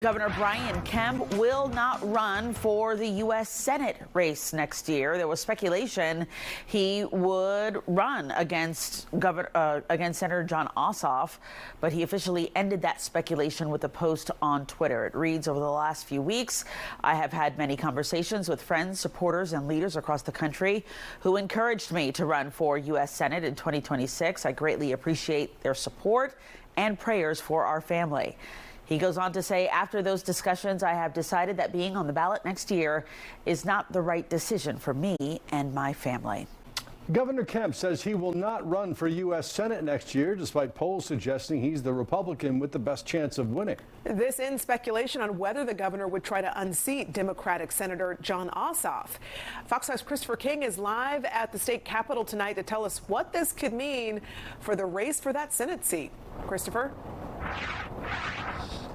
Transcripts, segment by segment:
Governor Brian Kemp will not run for the U.S. Senate race next year. There was speculation he would run against Senator Jon Ossoff, but he officially ended that speculation with a post on Twitter. It reads, "Over the last few weeks, I have had many conversations with friends, supporters, and leaders across the country who encouraged me to run for U.S. Senate in 2026. I greatly appreciate their support and prayers for our family." He goes on to say, "After those discussions, I have decided that being on the ballot next year is not the right decision for me and my family." Governor Kemp says he will not run for U.S. Senate next year, despite polls suggesting he's the Republican with the best chance of winning. This ends speculation on whether the governor would try to unseat Democratic Senator Jon Ossoff. Fox 5's Christopher King is live at the state capitol tonight to tell us what this could mean for the race for that Senate seat. Christopher?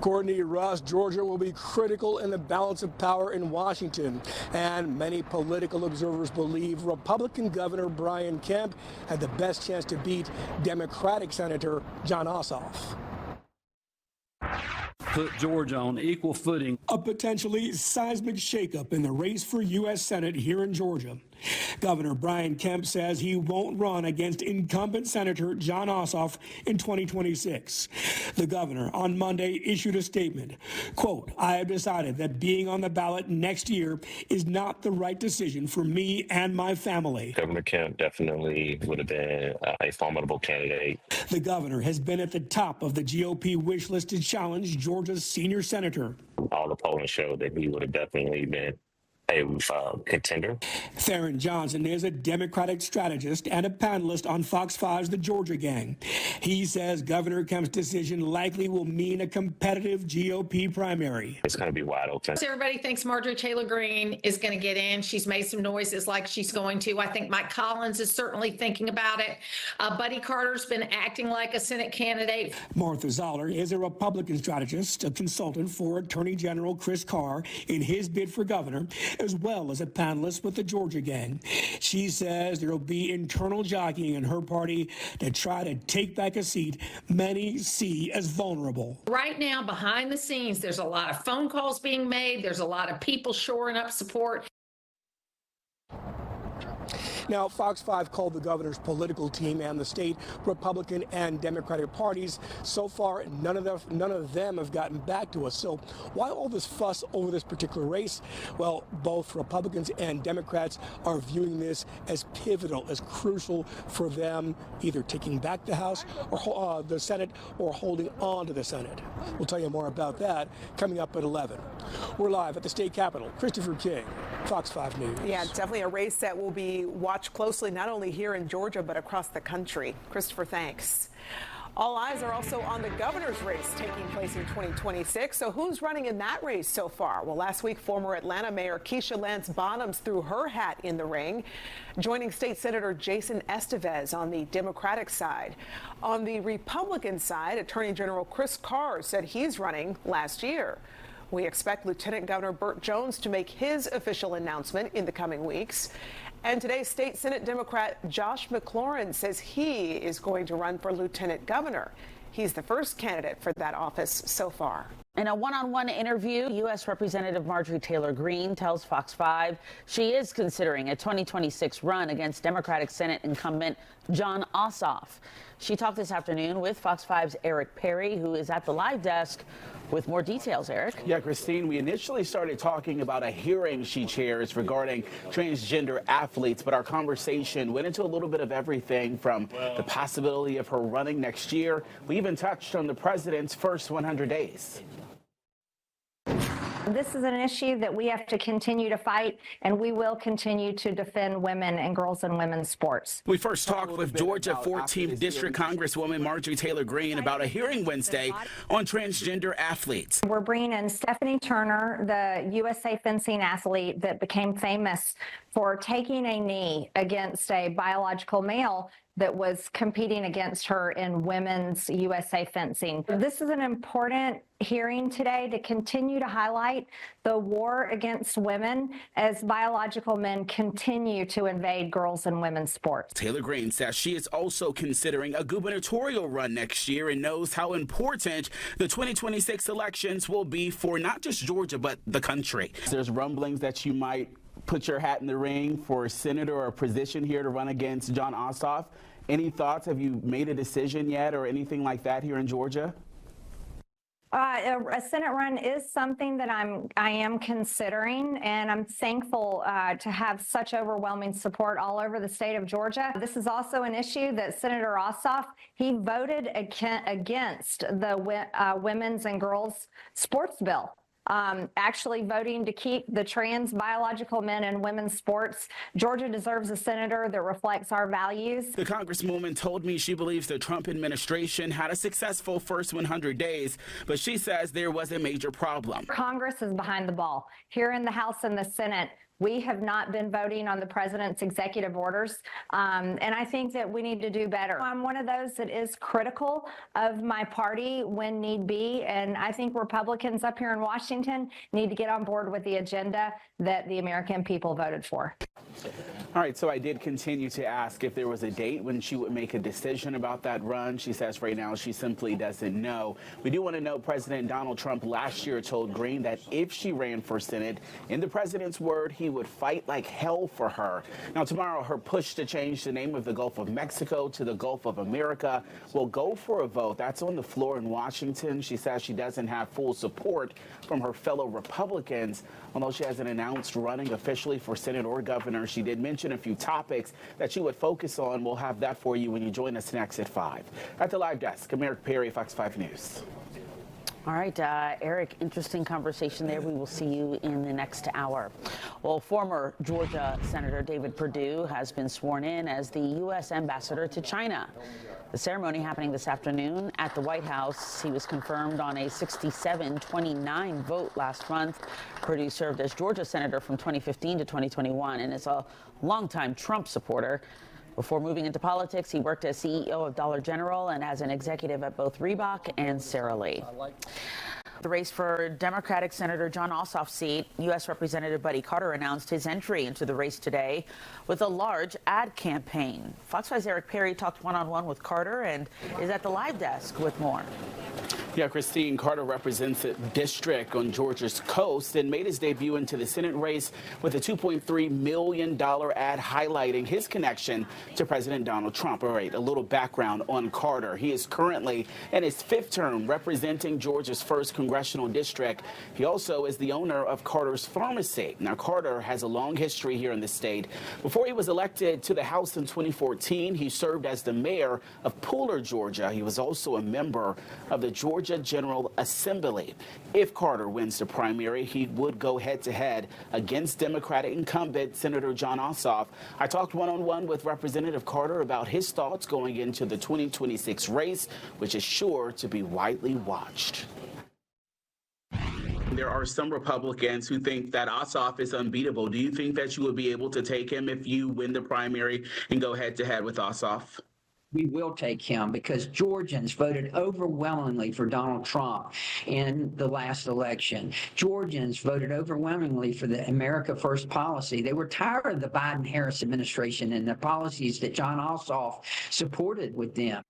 Courtney Ross, Georgia will be critical in the balance of power in Washington, and many political observers believe Republican Governor Brian Kemp had the best chance to beat Democratic Senator Jon Ossoff. Put Georgia on equal footing. A potentially seismic shakeup in the race for U.S. Senate here in Georgia. Governor Brian Kemp says he won't run against incumbent Senator Jon Ossoff in 2026. The governor on Monday issued a statement, quote, "I have decided that being on the ballot next year is not the right decision for me and my family." Governor Kemp definitely would have been a formidable candidate. The governor has been at the top of the GOP wish list to challenge Georgia's senior senator. All the polling showed that he would have definitely been a contender. Theron Johnson is a Democratic strategist and a panelist on Fox 5's The Georgia Gang. He says Governor Kemp's decision likely will mean a competitive GOP primary. It's going to be wide open. Everybody thinks Marjorie Taylor Greene is going to get in. She's made some noises like she's going to. I think Mike Collins is certainly thinking about it. Buddy Carter's been acting like a Senate candidate. Martha Zoller is a Republican strategist, a consultant for Attorney General Chris Carr in his bid for governor, as well as a panelist with the Georgia Gang. She says there will be internal jockeying in her party to try to take back a seat many see as vulnerable. Right now, behind the scenes, there's a lot of phone calls being made. There's a lot of people shoring up support. Now, Fox 5 called the governor's political team and the state Republican and Democratic parties. So far, none of them have gotten back to us. So why all this fuss over this particular race? Well, both Republicans and Democrats are viewing this as pivotal, as crucial for them, either taking back the House or the Senate or holding on to the Senate. We'll tell you more about that coming up at 11. We're live at the state capitol. Christopher King, Fox 5 News. Yeah, definitely a race that will be watched closely, not only here in Georgia, but across the country. Christopher, thanks. All eyes are also on the governor's race taking place in 2026. So who's running in that race so far? Well, last week, former Atlanta Mayor Keisha Lance Bottoms threw her hat in the ring, joining State Senator Jason Estevez on the Democratic side. On the Republican side, Attorney General Chris Carr said he's running last year. We expect Lieutenant Governor Burt Jones to make his official announcement in the coming weeks. And today's State Senate Democrat Josh McLaurin says he is going to run for lieutenant governor. He's the first candidate for that office so far. In a one-on-one interview, U.S. Representative Marjorie Taylor Greene tells Fox 5 she is considering a 2026 run against Democratic Senate incumbent Jon Ossoff. She talked this afternoon with Fox 5's Eric Perry, who is at the live desk with more details. Eric? Yeah, Christine, we initially started talking about a hearing she chairs regarding transgender athletes, but our conversation went into a little bit of everything from the possibility of her running next year. We even touched on the president's first 100 days. This is an issue that we have to continue to fight, and we will continue to defend women and girls in women's sports. We first talked with Georgia 14th District Congresswoman Marjorie Taylor Greene about a hearing Wednesday on transgender athletes. We're bringing in Stephanie Turner, the USA fencing athlete that became famous for taking a knee against a biological male that was competing against her in women's USA fencing. This is an important hearing today to continue to highlight the war against women as biological men continue to invade girls and women's sports. Taylor Greene says she is also considering a gubernatorial run next year and knows how important the 2026 elections will be for not just Georgia, but the country. There's rumblings that you might put your hat in the ring for a senator or a position here to run against Jon Ossoff. Any thoughts? Have you made a decision yet or anything like that here in Georgia? A Senate run is something that I am considering, and I'm thankful to have such overwhelming support all over the state of Georgia. This is also an issue that Senator Ossoff, he voted against the women's and girls sports bill. Actually voting to keep the trans biological men in women's sports. Georgia deserves a senator that reflects our values. The congresswoman told me she believes the Trump administration had a successful first 100 days, but she says there was a major problem. Congress is behind the ball. Here in the House and the Senate, we have not been voting on the president's executive orders, and I think that we need to do better. I'm one of those that is critical of my party when need be, and I think Republicans up here in Washington need to get on board with the agenda that the American people voted for. All right, so I did continue to ask if there was a date when she would make a decision about that run. She says right now she simply doesn't know. We do want to note President Donald Trump last year told Greene that if she ran for Senate, in the president's word, he would fight like hell for her. Now, tomorrow, her push to change the name of the Gulf of Mexico to the Gulf of America will go for a vote. That's on the floor in Washington. She says she doesn't have full support from her fellow Republicans. Although she hasn't announced running officially for Senate or governor, she did mention a few topics that she would focus on. We'll have that for you when you join us next at 5. At the live desk, I'm Eric Perry, Fox 5 News. All right, Eric, interesting conversation there. We will see you in the next hour. Well, former Georgia Senator David Perdue has been sworn in as the U.S. ambassador to China. The ceremony happening this afternoon at the White House. He was confirmed on a 67-29 vote last month. Perdue served as Georgia Senator from 2015 to 2021 and is a longtime Trump supporter. Before moving into politics, he worked as CEO of Dollar General and as an executive at both Reebok and Sara Lee. The race for Democratic Senator Jon Ossoff's seat, U.S. Representative Buddy Carter announced his entry into the race today with a large ad campaign. Fox 5's Eric Perry talked one-on-one with Carter and is at the live desk with more. Yeah, Christine, Carter represents a district on Georgia's coast and made his debut into the Senate race with a $2.3 million ad highlighting his connection to President Donald Trump. All right, a little background on Carter. He is currently in his 5th term representing Georgia's 1st congressional district. He also is the owner of Carter's Pharmacy. Now, Carter has a long history here in the state. Before he was elected to the House in 2014, he served as the mayor of Pooler, Georgia. He was also a member of the Georgia General Assembly. If Carter wins the primary, he would go head-to-head against Democratic incumbent Senator Jon Ossoff. I talked one-on-one with Representative Carter about his thoughts going into the 2026 race, which is sure to be widely watched. There are some Republicans who think that Ossoff is unbeatable. Do you think that you would be able to take him if you win the primary and go head-to-head with Ossoff? We will take him because Georgians voted overwhelmingly for Donald Trump in the last election. Georgians voted overwhelmingly for the America First policy. They were tired of the Biden-Harris administration and the policies that Jon Ossoff supported with them.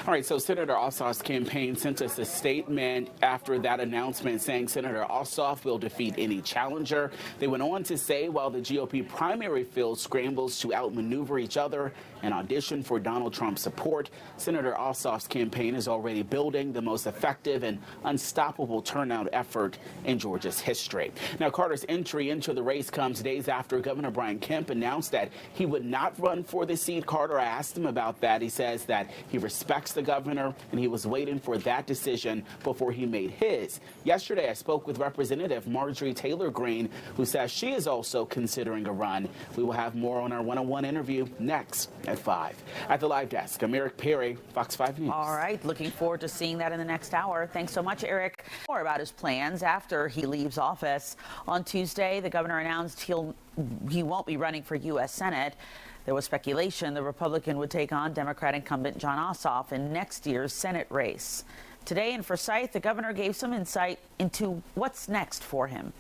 All right, so Senator Ossoff's campaign sent us a statement after that announcement saying Senator Ossoff will defeat any challenger. They went on to say while the GOP primary field scrambles to outmaneuver each other and audition for Donald Trump's support, Senator Ossoff's campaign is already building the most effective and unstoppable turnout effort in Georgia's history. Now, Carter's entry into the race comes days after Governor Kemp announced that he would not run for the seat. Carter asked him about that. He says that he respects the governor and he was waiting for that decision before he made his. Yesterday, I spoke with Representative Marjorie Taylor Greene, who says she is also considering a run. We will have more on our one-on-one interview next at 5. At the live desk, I'm Eric Perry, Fox 5 News. All right, looking forward to seeing that in the next hour. Thanks so much, Eric. More about his plans after he leaves office. On Tuesday, the governor announced he won't be running for U.S. Senate. There was speculation the Republican would take on Democrat incumbent Jon Ossoff in next year's Senate race. Today in Forsyth, the governor gave some insight into what's next for him.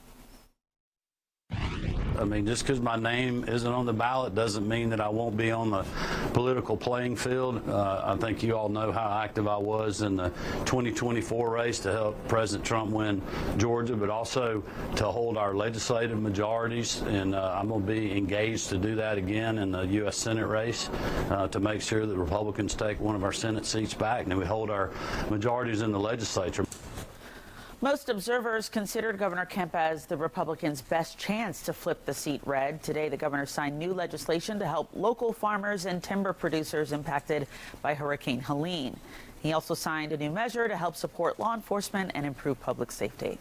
I mean, just because my name isn't on the ballot doesn't mean that I won't be on the political playing field. I think you all know how active I was in the 2024 race to help President Trump win Georgia, but also to hold our legislative majorities. And I'm going to be engaged to do that again in the U.S. Senate race to make sure that Republicans take one of our Senate seats back and we hold our majorities in the legislature. Most observers considered Governor Kemp as the Republicans' best chance to flip the seat red. Today, the governor signed new legislation to help local farmers and timber producers impacted by Hurricane Helene. He also signed a new measure to help support law enforcement and improve public safety.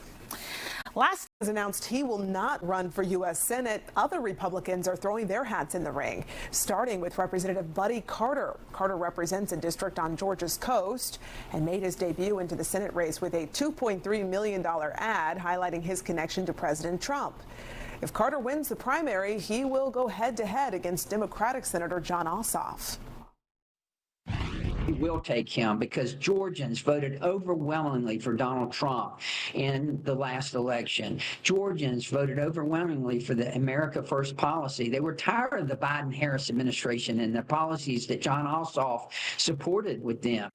Last has announced he will not run for U.S. Senate. Other Republicans are throwing their hats in the ring, starting with Representative Buddy Carter. Carter represents a district on Georgia's coast and made his debut into the Senate race with a $2.3 million ad highlighting his connection to President Trump. If Carter wins the primary, he will go head-to-head against Democratic Senator Jon Ossoff. We will take him because Georgians voted overwhelmingly for Donald Trump in the last election. Georgians voted overwhelmingly for the America First policy. They were tired of the Biden-Harris administration and the policies that Jon Ossoff supported with them.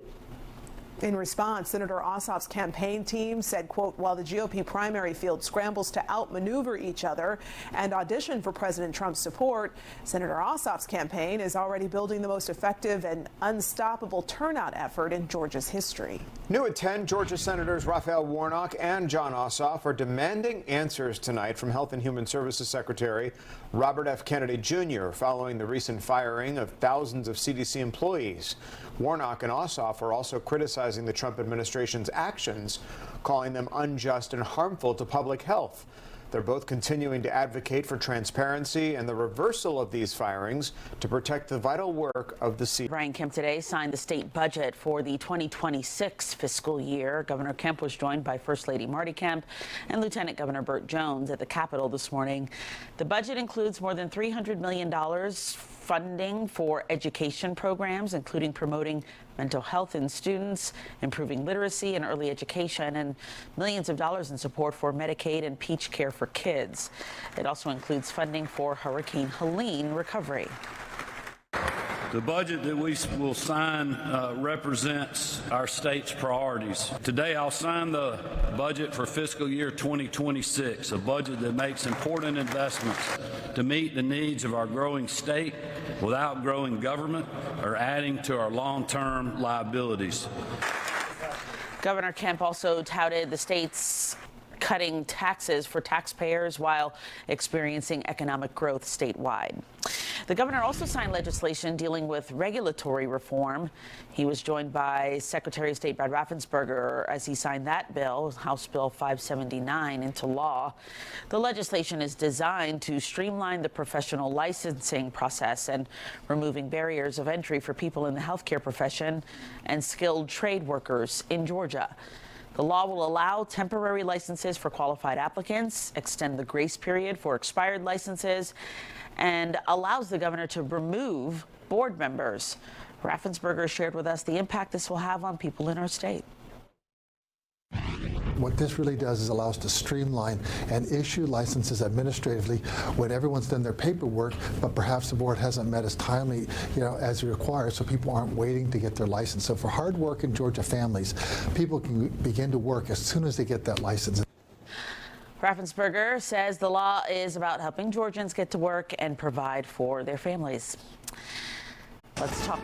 In response, Senator Ossoff's campaign team said, quote, while the GOP primary field scrambles to outmaneuver each other and audition for President Trump's support, Senator Ossoff's campaign is already building the most effective and unstoppable turnout effort in Georgia's history. New at 10, Georgia Senators Raphael Warnock and Jon Ossoff are demanding answers tonight from Health and Human Services Secretary Robert F. Kennedy Jr. following the recent firing of thousands of CDC employees. Warnock and Ossoff are also criticizing the Trump administration's actions, calling them unjust and harmful to public health. They're both continuing to advocate for transparency and the reversal of these firings to protect the vital work of the CDC. Brian Kemp today signed the state budget for the 2026 fiscal year. Governor Kemp was joined by First Lady Marty Kemp and Lieutenant Governor Burt Jones at the Capitol this morning. The budget includes more than $300 million funding for education programs, including promoting mental health in students, improving literacy and early education, and millions of dollars in support for Medicaid and Peach Care for kids. It also includes funding for Hurricane Helene recovery. The budget that we will sign represents our state's priorities. Today, I'll sign the budget for fiscal year 2026, a budget that makes important investments to meet the needs of our growing state without growing government or adding to our long-term liabilities. Governor Kemp also touted the state's cutting taxes for taxpayers while experiencing economic growth statewide. The governor also signed legislation dealing with regulatory reform. He was joined by Secretary of State Brad Raffensperger as he signed that bill, House Bill 579, into law. The legislation is designed to streamline the professional licensing process and removing barriers of entry for people in the healthcare profession and skilled trade workers in Georgia. The law will allow temporary licenses for qualified applicants, extend the grace period for expired licenses, and allows the governor to remove board members. Raffensperger shared with us the impact this will have on people in our state. What this really does is allow us to streamline and issue licenses administratively when everyone's done their paperwork, but perhaps the board hasn't met as timely, as required, so people aren't waiting to get their license. So for hard-working Georgia families, people can begin to work as soon as they get that license. Raffensperger says the law is about helping Georgians get to work and provide for their families. Let's talk.